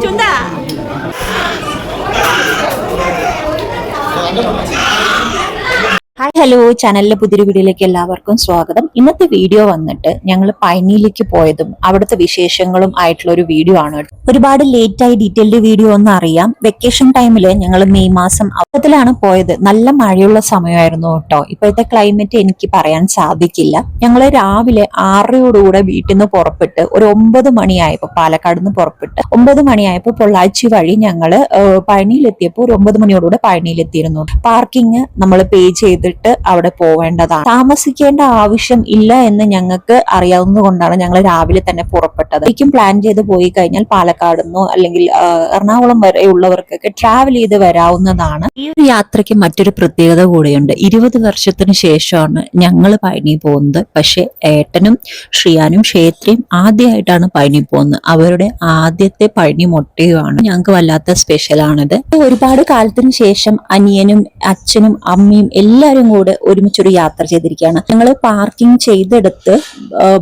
ചുണ്ടാ hi hello, ചാനലിലെ പുതിയൊരു വീഡിയോയിലേക്ക് എല്ലാവർക്കും സ്വാഗതം. ഇന്നത്തെ വീഡിയോ വന്നിട്ട് ഞങ്ങൾ പഴനിയിലേക്ക് പോയതും അവിടുത്തെ വിശേഷങ്ങളും ആയിട്ടുള്ള ഒരു വീഡിയോ ആണ്. ഒരുപാട് ലേറ്റ് ആയി ഡീറ്റെയിൽഡ് വീഡിയോ ഒന്നും അറിയാം. വെക്കേഷൻ ടൈമില് ഞങ്ങൾ മെയ് മാസം അവധിയിലാണ് പോയത്. നല്ല മഴയുള്ള സമയമായിരുന്നു കേട്ടോ. ഇപ്പോഴത്തെ ക്ലൈമറ്റ് എനിക്ക് പറയാൻ സാധിക്കില്ല. ഞങ്ങൾ രാവിലെ 6:00 വീട്ടിൽ നിന്ന് പുറപ്പെട്ട് ഒരു 9 മണിയായപ്പോൾ പാലക്കാട് നിന്ന് പുറപ്പെട്ട് 9 മണിയായപ്പോൾ പൊള്ളാച്ചി വഴി ഞങ്ങൾ പഴനിയിലെത്തിയപ്പോൾ ഒരു 9 മണിയോടുകൂടെ പഴനിയിലെത്തിയിരുന്നു. പാർക്കിംഗ് നമ്മൾ പേ ചെയ്തിട്ട് അവിടെ പോവേണ്ടതാണ്. താമസിക്കേണ്ട ആവശ്യം ഇല്ല എന്ന് ഞങ്ങൾക്ക് അറിയാവുന്നത് കൊണ്ടാണ് ഞങ്ങൾ രാവിലെ തന്നെ പുറപ്പെട്ടത്. ശരിക്കും പ്ലാൻ ചെയ്ത് പോയി കഴിഞ്ഞാൽ പാലക്കാട് നിന്നോ അല്ലെങ്കിൽ എറണാകുളം വരെ ഉള്ളവർക്കൊക്കെ ട്രാവൽ ചെയ്ത് വരാവുന്നതാണ്. ഈ ഒരു യാത്രയ്ക്ക് മറ്റൊരു പ്രത്യേകത കൂടെയുണ്ട്. 20 വർഷത്തിന് ശേഷമാണ് ഞങ്ങൾ പഴനി പോകുന്നത്. പക്ഷെ ഏട്ടനും ശ്രീയാനും ക്ഷേത്രയും ആദ്യമായിട്ടാണ് പഴനി പോകുന്നത്. അവരുടെ ആദ്യത്തെ പഴനി മൊട്ടയുമാണ്. ഞങ്ങൾക്ക് വല്ലാത്ത സ്പെഷ്യലാണിത്. ഒരുപാട് കാലത്തിന് ശേഷം അനിയനും അച്ഛനും അമ്മയും എല്ലാവരും കൂടെ ഒരുമിച്ചൊരു യാത്ര ചെയ്തിരിക്കുകയാണ്. ഞങ്ങൾ പാർക്കിംഗ് ചെയ്തെടുത്ത്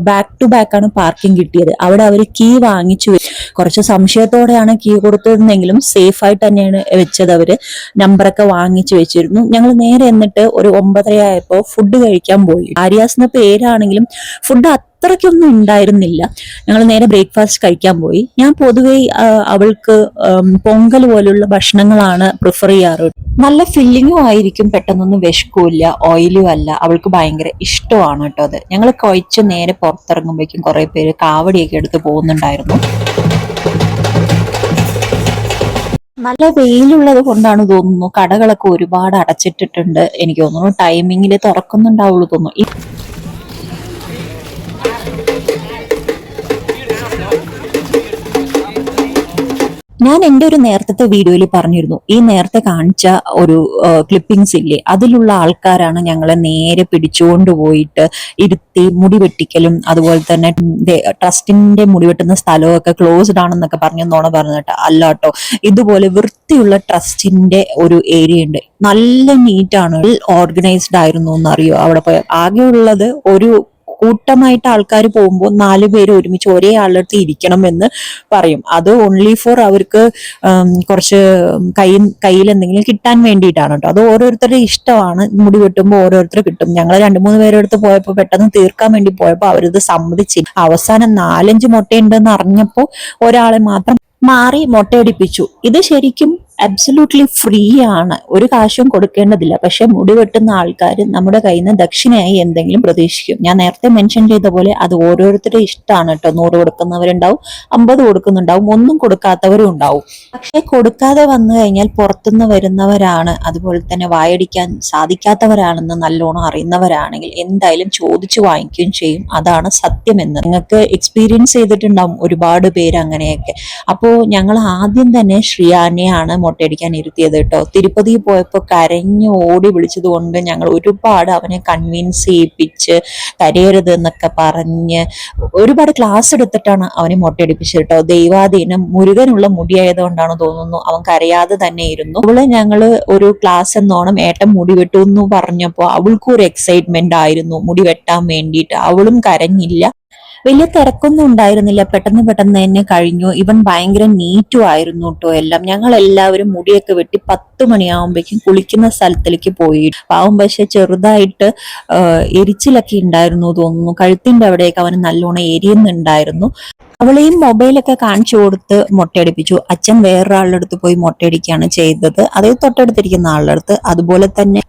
ബാക്ക് ടു ബാക്ക് ആണ് പാർക്കിംഗ് കിട്ടിയത്. അവിടെ അവർ കീ വാങ്ങിച്ചു. കുറച്ച് സംശയത്തോടെയാണ് കീ കൊടുത്തതെന്നെങ്കിലും സേഫ് ആയിട്ട് തന്നെയാണ് വെച്ചത്. അവര് നമ്പറൊക്കെ വാങ്ങിച്ചു വെച്ചിരുന്നു. ഞങ്ങൾ നേരെ എന്നിട്ട് ഒരു 9:30 ആയപ്പോൾ ഫുഡ് കഴിക്കാൻ പോയി. ആര്യാസ് എന്ന പേരാണെങ്കിലും ഫുഡ് അത്രയ്ക്കൊന്നും ഉണ്ടായിരുന്നില്ല. ഞങ്ങൾ നേരെ ബ്രേക്ക്ഫാസ്റ്റ് കഴിക്കാൻ പോയി. ഞാൻ പൊതുവേ അവൾക്ക് പൊങ്കൽ പോലുള്ള ഭക്ഷണങ്ങളാണ് പ്രിഫർ ചെയ്യാറ്. നല്ല ഫില്ലിങ്ങും ആയിരിക്കും, പെട്ടെന്നൊന്നും വിശക്കൂല്ല, ഓയിലും അല്ല. അവൾക്ക് ഭയങ്കര ഇഷ്ടമാണ് കേട്ടോ അത്. ഞങ്ങൾ കഴിച്ച് നേരെ പുറത്തിറങ്ങുമ്പോഴേക്കും കുറെ പേര് കാവടിയൊക്കെ എടുത്ത് പോകുന്നുണ്ടായിരുന്നു. നല്ല വെയിലുള്ളത് കൊണ്ടാണ് തോന്നുന്നു കടകളൊക്കെ ഒരുപാട് അടച്ചിട്ടിട്ടുണ്ട്. എനിക്ക് തോന്നുന്നു ടൈമിങ്ങിൽ തുറക്കുന്നുണ്ടാവുള്ളൂ തോന്നുന്നു. ഞാൻ എൻ്റെ ഒരു നേരത്തെ വീഡിയോയിൽ പറഞ്ഞിരുന്നു, ഈ നേരത്തെ കാണിച്ച ഒരു ക്ലിപ്പിംഗ്സ് ഇല്ലേ, അതിലുള്ള ആൾക്കാരാണ് ഞങ്ങളെ നേരെ പിടിച്ചുകൊണ്ട് പോയിട്ട് ഇരുത്തി മുടി വെട്ടിക്കലും അതുപോലെ തന്നെ ട്രസ്റ്റിന്റെ മുടി വെട്ടുന്ന സ്ഥലമൊക്കെ ക്ലോസ്ഡ് ആണെന്നൊക്കെ പറഞ്ഞെന്നോണം പറഞ്ഞിട്ട് അല്ല കേട്ടോ. ഇതുപോലെ വൃത്തിയുള്ള ട്രസ്റ്റിന്റെ ഒരു ഏരിയ ഉണ്ട്. നല്ല നീറ്റാണ്, ഓർഗനൈസ്ഡ് ആയിരുന്നു എന്നറിയോ. അവിടെ പോയ ആകെയുള്ളത് ഒരു കൂട്ടമായിട്ട് ആൾക്കാർ പോകുമ്പോൾ 4 പേര് ഒരുമിച്ച് ഒരേ ആളുടെ അടുത്ത് ഇരിക്കണം എന്ന് പറയും. അത് ഓൺലി ഫോർ അവർക്ക് കുറച്ച് കയ്യിൽ എന്തെങ്കിലും കിട്ടാൻ വേണ്ടിയിട്ടാണ് കേട്ടോ. അത് ഓരോരുത്തരുടെ ഇഷ്ടമാണ്. മുടി വെട്ടുമ്പോൾ ഓരോരുത്തർ കിട്ടും. ഞങ്ങൾ 2-3 പേരുടെ അടുത്ത് പോയപ്പോൾ പെട്ടെന്ന് തീർക്കാൻ വേണ്ടി പോയപ്പോൾ അവരിത് സമ്മതിച്ചില്ല. അവസാനം 4-5 മുട്ടയുണ്ടെന്ന് അറിഞ്ഞപ്പോൾ ഒരാളെ മാത്രം മാറി മുട്ടയടിപ്പിച്ചു. ഇത് ശരിക്കും അബ്സല്യൂട്ട്ലി ഫ്രീ ആണ്, ഒരു കാശും കൊടുക്കേണ്ടതില്ല. പക്ഷെ മുടി വെട്ടുന്ന ആൾക്കാർ നമ്മുടെ കയ്യിൽ നിന്ന് ദക്ഷിണയായി എന്തെങ്കിലും പ്രതീക്ഷിക്കും. ഞാൻ നേരത്തെ മെൻഷൻ ചെയ്ത പോലെ അത് ഓരോരുത്തരുടെ ഇഷ്ടമാണ് കേട്ടോ. 100 കൊടുക്കുന്നവരുണ്ടാവും, 50 കൊടുക്കുന്നുണ്ടാവും, ഒന്നും കൊടുക്കാത്തവരും ഉണ്ടാവും. പക്ഷെ കൊടുക്കാതെ വന്നു കഴിഞ്ഞാൽ പുറത്തുനിന്ന് വരുന്നവരാണ്, അതുപോലെ തന്നെ വായടിക്കാൻ സാധിക്കാത്തവരാണെന്ന് നല്ലോണം അറിയുന്നവരാണെങ്കിൽ എന്തായാലും ചോദിച്ചു വാങ്ങിക്കുകയും ചെയ്യും. അതാണ് സത്യമെന്ന് നിങ്ങൾക്ക് എക്സ്പീരിയൻസ് ചെയ്തിട്ടുണ്ടാവും ഒരുപാട് പേര് അങ്ങനെയൊക്കെ. അപ്പോൾ ഞങ്ങൾ ആദ്യം തന്നെ ശ്രീയാനെയാണ് മുട്ടയടിക്കാൻ ഇരുത്തിയത് കേട്ടോ. തിരുപ്പതി പോയപ്പോൾ കരഞ്ഞു ഓടി വിളിച്ചത് കൊണ്ട് ഞങ്ങൾ ഒരുപാട് അവനെ കൺവിൻസ് ചെയ്യിപ്പിച്ച് കരയരുത് എന്നൊക്കെ പറഞ്ഞ് ഒരുപാട് ക്ലാസ് എടുത്തിട്ടാണ് അവനെ മുട്ടയടിപ്പിച്ചത് കേട്ടോ. ദൈവാധീനം മുരുകനുള്ള മുടിയായതുകൊണ്ടാണ് തോന്നുന്നു അവൻ കരയാതെ തന്നെ ഇരുന്നു. അവള് ഞങ്ങള് ഒരു ക്ലാസ് എന്നോണം ഏട്ടൻ മുടി വെട്ടു എന്ന് പറഞ്ഞപ്പോൾ അവൾക്കും ഒരു എക്സൈറ്റ്മെന്റ് ആയിരുന്നു മുടി വെട്ടാൻ വേണ്ടിയിട്ട്. അവളും കരഞ്ഞില്ല. വലിയ തിരക്കൊന്നും ഉണ്ടായിരുന്നില്ല, പെട്ടെന്ന് തന്നെ കഴിഞ്ഞു. ഇവൻ ഭയങ്കര നീറ്റും ആയിരുന്നു കേട്ടോ എല്ലാം. ഞങ്ങൾ എല്ലാവരും മുടിയൊക്കെ വെട്ടി 10 മണിയാവുമ്പോഴേക്കും കുളിക്കുന്ന സ്ഥലത്തിലേക്ക് പോയി. പാവം പക്ഷെ ചെറുതായിട്ട് എരിച്ചിലൊക്കെ ഉണ്ടായിരുന്നു തോന്നുന്നു. കഴുത്തിന്റെ അവിടെയൊക്കെ അവന് നല്ലോണം എരിയുന്നുണ്ടായിരുന്നു. അവളെയും മൊബൈലൊക്കെ കാണിച്ചു കൊടുത്ത് മുട്ടയടിപ്പിച്ചു. അച്ഛൻ വേറൊരാളുടെ അടുത്ത് പോയി മുട്ടയടിക്കുകയാണ് ചെയ്തത്, അതേ തൊട്ടടുത്തിരിക്കുന്ന ആളുടെ അടുത്ത്. അതുപോലെ തന്നെ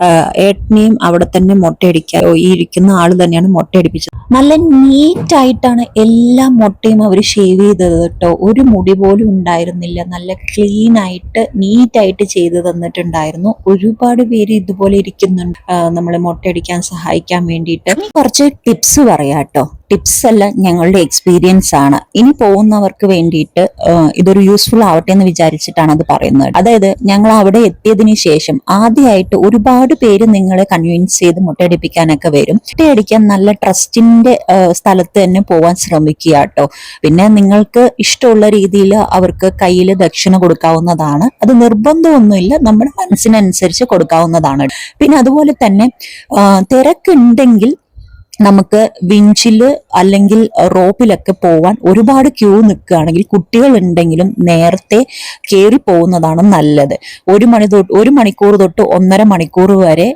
ഏട്ടനെയും അവിടെ തന്നെ മുട്ടയടിക്കാൻ ഈ ഇരിക്കുന്ന ആള് തന്നെയാണ് മുട്ടയടിപ്പിച്ചത്. നല്ല നീറ്റായിട്ടാണ് എല്ലാ മുട്ടയും അവർ ഷേവ് ചെയ്തത് കേട്ടോ. ഒരു മുടി പോലും ഉണ്ടായിരുന്നില്ല. നല്ല ക്ലീൻ ആയിട്ട് നീറ്റായിട്ട് ചെയ്ത് തന്നിട്ടുണ്ടായിരുന്നു. ഒരുപാട് പേര് ഇതുപോലെ ഇരിക്കുന്നുണ്ട് നമ്മളെ മുട്ടയടിക്കാൻ സഹായിക്കാൻ വേണ്ടിയിട്ട്. കുറച്ച് ടിപ്സ് പറയാം കേട്ടോ. ടിപ്സ് അല്ല, ഞങ്ങളുടെ എക്സ്പീരിയൻസ് ആണ്. ഇനി പോകുന്നവർക്ക് വേണ്ടിയിട്ട് ഇതൊരു യൂസ്ഫുൾ ആവട്ടെ എന്ന് വിചാരിച്ചിട്ടാണ് അത് പറയുന്നത്. അതായത് ഞങ്ങൾ അവിടെ എത്തിയതിനു ശേഷം ആദ്യമായിട്ട് ഒരുപാട് പേര് നിങ്ങളെ കൺവിൻസ് ചെയ്ത് മുട്ടയടിപ്പിക്കാനൊക്കെ വരും. മുട്ടയടിക്കാൻ നല്ല ട്രസ്റ്റിന്റെ സ്ഥലത്ത് തന്നെ പോവാൻ ശ്രമിക്കുക കേട്ടോ. പിന്നെ നിങ്ങൾക്ക് ഇഷ്ടമുള്ള രീതിയിൽ അവർക്ക് കയ്യിൽ ദക്ഷിണ കൊടുക്കാവുന്നതാണ്. അത് നിർബന്ധമൊന്നുമില്ല, നമ്മുടെ മനസ്സിനനുസരിച്ച് കൊടുക്കാവുന്നതാണ്. പിന്നെ അതുപോലെ തന്നെ തിരക്കുണ്ടെങ്കിൽ നമുക്ക് വിഞ്ചില് അല്ലെങ്കിൽ റോപ്പിലൊക്കെ പോവാൻ ഒരുപാട് ക്യൂ നിൽക്കുകയാണെങ്കിൽ കുട്ടികൾ ഉണ്ടെങ്കിലും നേരത്തെ കയറി പോകുന്നതാണ് നല്ലത്. 1 മണിക്കൂർ തൊട്ട് 1.5 മണിക്കൂർ വരെ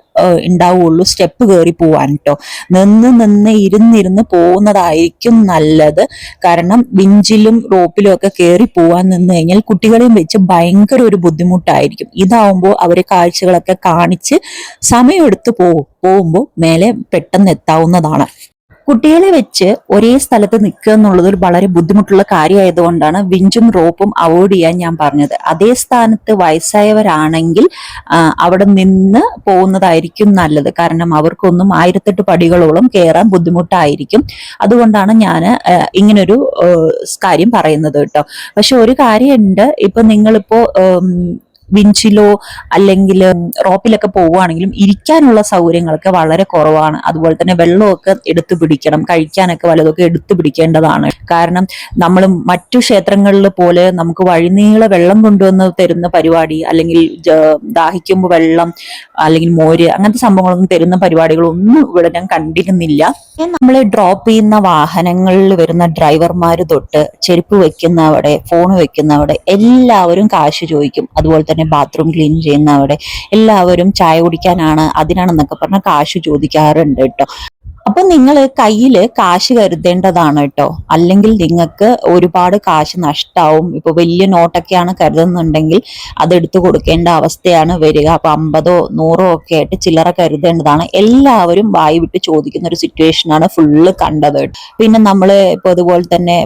ഉണ്ടാവുള്ളൂ സ്റ്റെപ്പ് കയറി പോവാൻ കേട്ടോ. നിന്ന് ഇരുന്നിരുന്ന് പോകുന്നതായിരിക്കും നല്ലത്. കാരണം വിഞ്ചിലും റോപ്പിലും ഒക്കെ കയറി പോവാൻ നിന്ന് കഴിഞ്ഞാൽ കുട്ടികളെയും വെച്ച് ഭയങ്കര ഒരു ബുദ്ധിമുട്ടായിരിക്കും. ഇതാവുമ്പോൾ അവരെ കാഴ്ചകളൊക്കെ കാണിച്ച് സമയമെടുത്ത് പോകുമ്പോൾ മേലെ പെട്ടെന്ന് എത്താവുന്നതാണ്. കുട്ടികളെ വെച്ച് ഒരേ സ്ഥലത്ത് നിൽക്കുക എന്നുള്ളത് ഒരു വളരെ ബുദ്ധിമുട്ടുള്ള കാര്യമായതുകൊണ്ടാണ് വിഞ്ചും റോപ്പും അവോയ്ഡ് ചെയ്യാൻ ഞാൻ പറഞ്ഞത്. അതേ സ്ഥാനത്ത് വയസ്സായവരാണെങ്കിൽ അവിടെ നിന്ന് പോകുന്നതായിരിക്കും നല്ലത്. കാരണം അവർക്കൊന്നും 1008 പടികളോളം കയറാൻ ബുദ്ധിമുട്ടായിരിക്കും. അതുകൊണ്ടാണ് ഞാൻ ഇങ്ങനൊരു കാര്യം പറയുന്നത് കേട്ടോ. പക്ഷെ ഒരു കാര്യമുണ്ട്, ഇപ്പൊ നിങ്ങളിപ്പോ വിഞ്ചിലോ അല്ലെങ്കിൽ റോപ്പിലൊക്കെ പോവുകയാണെങ്കിലും ഇരിക്കാനുള്ള സൗകര്യങ്ങളൊക്കെ വളരെ കുറവാണ്. അതുപോലെ തന്നെ വെള്ളമൊക്കെ എടുത്തു പിടിക്കണം, കഴിക്കാനൊക്കെ വല്ലതൊക്കെ എടുത്തു പിടിക്കേണ്ടതാണ്. കാരണം നമ്മൾ മറ്റു ക്ഷേത്രങ്ങളിൽ പോലെ നമുക്ക് വഴിനീളെ വെള്ളം കൊണ്ടുവന്ന് തരുന്ന പരിപാടി, അല്ലെങ്കിൽ ദാഹിക്കുമ്പോൾ വെള്ളം അല്ലെങ്കിൽ മോര്, അങ്ങനത്തെ സംഭവങ്ങളൊന്നും തരുന്ന പരിപാടികളൊന്നും ഇവിടെ ഞാൻ കണ്ടിരുന്നില്ല. നമ്മളെ ഡ്രോപ്പ് ചെയ്യുന്ന വാഹനങ്ങളിൽ വരുന്ന ഡ്രൈവർമാർ തൊട്ട് ചെരുപ്പ് വെക്കുന്നവിടെ, ഫോൺ വെക്കുന്നവിടെ എല്ലാവരും കാശ് ചോദിക്കും. അതുപോലെ തന്നെ ബാത്റൂം ക്ലീൻ ചെയ്യുന്നവിടെ എല്ലാവരും ചായ കുടിക്കാനാണ് അതിനാണെന്നൊക്കെ പറഞ്ഞ കാശ് ചോദിക്കാറുണ്ട് കേട്ടോ. അപ്പൊ നിങ്ങൾ കയ്യിൽ കാശ് കരുതേണ്ടതാണ് കേട്ടോ. അല്ലെങ്കിൽ നിങ്ങൾക്ക് ഒരുപാട് കാശ് നഷ്ടാവും. ഇപ്പൊ വലിയ നോട്ടൊക്കെയാണ് കരുതുന്നുണ്ടെങ്കിൽ അതെടുത്തു കൊടുക്കേണ്ട അവസ്ഥയാണ് വരിക. അപ്പൊ 50ഓ 100ഓ ഒക്കെ ആയിട്ട് ചില്ലറ കരുതേണ്ടതാണ്. എല്ലാവരും വായി വിട്ട് ചോദിക്കുന്ന ഒരു സിറ്റുവേഷനാണ് ഫുള്ള് കണ്ടത്. പിന്നെ നമ്മള് ഇപ്പൊ അതുപോലെ തന്നെ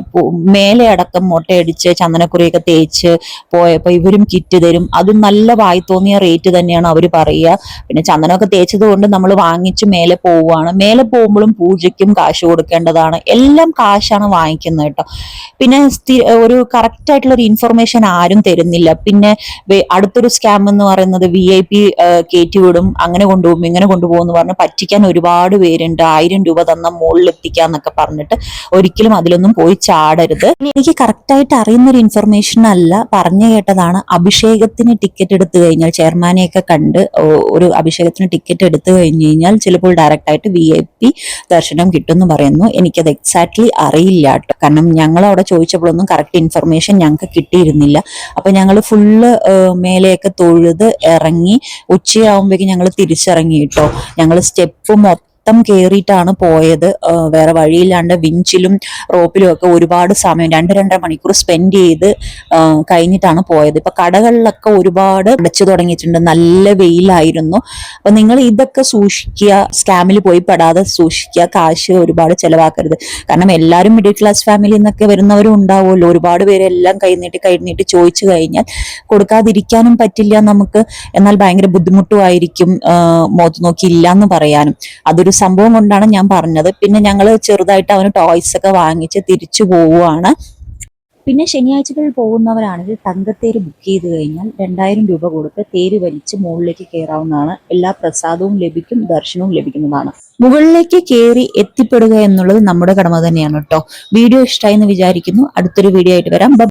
മേലെ അടക്കം മുട്ടയടിച്ച് ചന്ദനക്കുറിയൊക്കെ തേച്ച് പോയപ്പോ ഇവരും കിറ്റ് തരും. അതും നല്ല വായി തോന്നിയ റേറ്റ് തന്നെയാണ് അവർ പറയുക. പിന്നെ ചന്ദനമൊക്കെ തേച്ചത് കൊണ്ട് നമ്മൾ വാങ്ങിച്ച് മേലെ പോവുകയാണ്. മേലെ പോകുമ്പോഴും പൂജയ്ക്കും കാശ് കൊടുക്കേണ്ടതാണ്. എല്ലാം കാശാണ് വാങ്ങിക്കുന്നത് കേട്ടോ. പിന്നെ ഒരു കറക്റ്റ് ആയിട്ടുള്ള ഒരു ഇൻഫർമേഷൻ ആരും തരുന്നില്ല. പിന്നെ അടുത്തൊരു സ്കാം എന്ന് പറയുന്നത് VIP കയറ്റിവിടും, അങ്ങനെ കൊണ്ടുപോകും ഇങ്ങനെ കൊണ്ടുപോകും എന്ന് പറഞ്ഞ് പറ്റിക്കാൻ ഒരുപാട് പേരുണ്ട്. 1000 രൂപ തന്ന മുകളിൽ എത്തിക്കാന്നൊക്കെ പറഞ്ഞിട്ട് ഒരിക്കലും അതിലൊന്നും പോയി ചാടരുത്. എനിക്ക് കറക്റ്റായിട്ട് അറിയുന്നൊരു ഇൻഫർമേഷൻ അല്ല, പറഞ്ഞു കേട്ടതാണ്. അഭിഷേകത്തിന് ടിക്കറ്റ് എടുത്തു കഴിഞ്ഞാൽ, ചെയർമാനെയൊക്കെ കണ്ട് ഒരു അഭിഷേകത്തിന് ടിക്കറ്റ് എടുത്തു കഴിഞ്ഞു കഴിഞ്ഞാൽ ചിലപ്പോൾ ഡയറക്റ്റ് ആയിട്ട് VIP ദർശനം കിട്ടുമെന്ന് പറയുന്നു. എനിക്കത് എക്സാക്ട്ലി അറിയില്ല കേട്ടോ. കാരണം ഞങ്ങൾ അവിടെ ചോദിച്ചപ്പോഴൊന്നും കറക്റ്റ് ഇൻഫർമേഷൻ ഞങ്ങൾക്ക് കിട്ടിയിരുന്നില്ല. അപ്പൊ ഞങ്ങൾ ഫുള്ള് മേലെയൊക്കെ തൊഴുത് ഇറങ്ങി ഉച്ചയാവുമ്പോഴേക്കും ഞങ്ങൾ തിരിച്ചിറങ്ങി കേട്ടോ. ഞങ്ങൾ സ്റ്റെപ്പ് മൊത്തം കയറിയിട്ടാണ് പോയത്. വേറെ വഴിയില്ലാണ്ട് വിഞ്ചിലും റോപ്പിലും ഒക്കെ ഒരുപാട് സമയം 2-2.5 മണിക്കൂർ സ്പെൻഡ് ചെയ്ത് കഴിഞ്ഞിട്ടാണ് പോയത്. ഇപ്പൊ കടകളിലൊക്കെ ഒരുപാട് അടച്ചു തുടങ്ങിയിട്ടുണ്ട്. നല്ല വെയിലായിരുന്നു. അപ്പൊ നിങ്ങൾ ഇതൊക്കെ സൂക്ഷിക്കുക, സ്കാമിൽ പോയി പെടാതെ സൂക്ഷിക്കുക, കാശ് ഒരുപാട് ചെലവാക്കരുത്. കാരണം എല്ലാവരും മിഡിൽ ക്ലാസ് ഫാമിലി എന്നൊക്കെ വരുന്നവരും ഉണ്ടാവുമല്ലോ. ഒരുപാട് പേര് എല്ലാം കൈനീട്ടി ചോദിച്ചു കഴിഞ്ഞാൽ കൊടുക്കാതിരിക്കാനും പറ്റില്ല നമുക്ക്. എന്നാൽ ഭയങ്കര ബുദ്ധിമുട്ടുമായിരിക്കും മുഖത്ത് നോക്കി ഇല്ല എന്ന് പറയാനും. അതൊരു സംഭവം കൊണ്ടാണ് ഞാൻ പറഞ്ഞത്. പിന്നെ ഞങ്ങൾ ചെറുതായിട്ട് അവന് ടോയ്സ് ഒക്കെ വാങ്ങിച്ച് തിരിച്ചു പോവുകയാണ്. പിന്നെ ശനിയാഴ്ചകളിൽ പോകുന്നവരാണെങ്കിൽ തങ്കത്തേര് ബുക്ക് ചെയ്ത് കഴിഞ്ഞാൽ 2000 രൂപ കൊടുത്ത് തേര് വലിച്ച് മുകളിലേക്ക് കയറാവുന്നതാണ്. എല്ലാ പ്രസാദവും ലഭിക്കും, ദർശനവും ലഭിക്കുന്നതാണ്. മുകളിലേക്ക് കയറി എത്തിപ്പെടുക എന്നുള്ളത് നമ്മുടെ കടമ തന്നെയാണ് കേട്ടോ. വീഡിയോ ഇഷ്ടമായി എന്ന് വിചാരിക്കുന്നു. അടുത്തൊരു വീഡിയോ ആയിട്ട് വരാം.